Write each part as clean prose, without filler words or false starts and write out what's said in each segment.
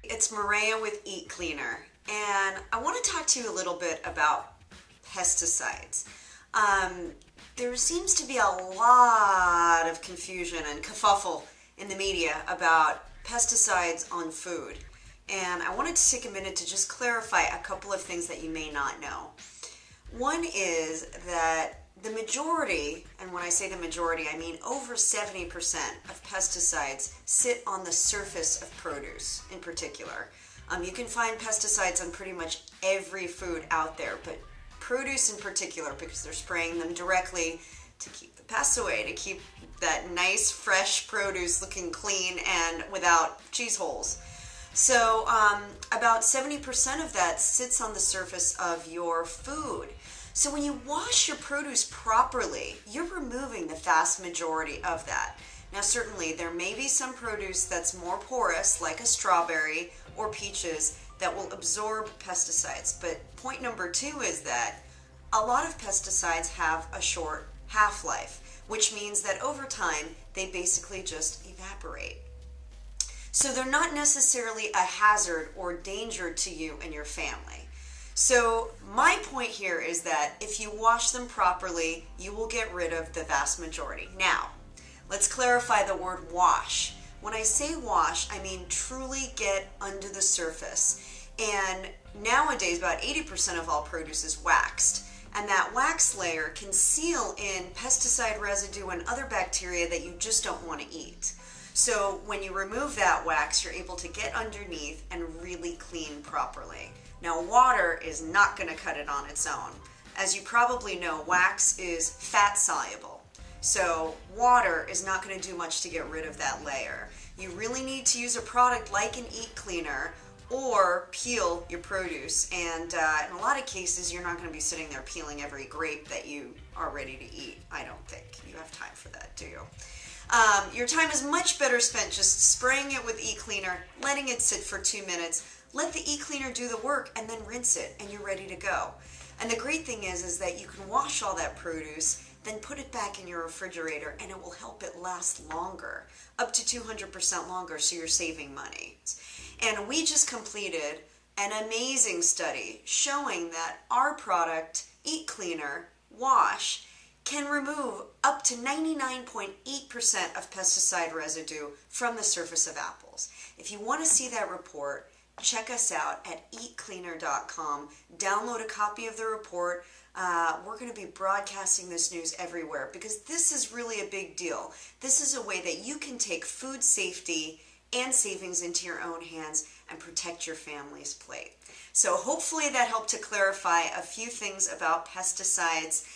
It's Maria with Eat Cleaner, and I want to talk to you a little bit about pesticides. There seems to be a lot of confusion and kerfuffle in the media about pesticides on food, and I wanted to take a minute to just clarify a couple of things that you may not know. One is that the majority, and when I say the majority, I mean over 70% of pesticides sit on the surface of produce in particular. You can find pesticides on pretty much every food out there, but produce in particular, because they're spraying them directly to keep the pests away, to keep that nice fresh produce looking clean and without cheese holes. So about 70% of that sits on the surface of your food. So when you wash your produce properly, you're removing the vast majority of that. Now certainly there may be some produce that's more porous, like a strawberry or peaches, that will absorb pesticides. But point number two is that a lot of pesticides have a short half-life, which means that over time they basically just evaporate. So they're not necessarily a hazard or danger to you and your family. So my point here is that if you wash them properly, you will get rid of the vast majority. Now, let's clarify the word wash. When I say wash, I mean truly get under the surface. And nowadays, about 80% of all produce is waxed. And that wax layer can seal in pesticide residue and other bacteria that you just don't want to eat. So when you remove that wax, you're able to get underneath and really clean properly. Now, water is not going to cut it on its own. As you probably know, wax is fat soluble. So water is not going to do much to get rid of that layer. You really need to use a product like an Eat Cleaner or peel your produce. And in a lot of cases, you're not going to be sitting there peeling every grape that you are ready to eat. I don't think you have time for that, do you? Your time is much better spent just spraying it with Eat Cleaner, letting it sit for 2 minutes. Let the Eat Cleaner do the work and then rinse it and you're ready to go. And the great thing is that you can wash all that produce, then put it back in your refrigerator and it will help it last longer, up to 200% longer, so you're saving money. And we just completed an amazing study showing that our product, Eat Cleaner Wash, can remove up to 99.8% of pesticide residue from the surface of apples. If you want to see that report, check us out at eatcleaner.com. Download a copy of the report. We're going to be broadcasting this news everywhere because this is really a big deal. This is a way that you can take food safety and savings into your own hands and protect your family's plate. So hopefully that helped to clarify a few things about pesticides.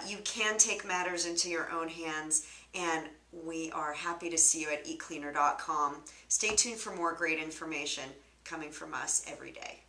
You can take matters into your own hands, and we are happy to see you at eatcleaner.com. Stay tuned for more great information coming from us every day.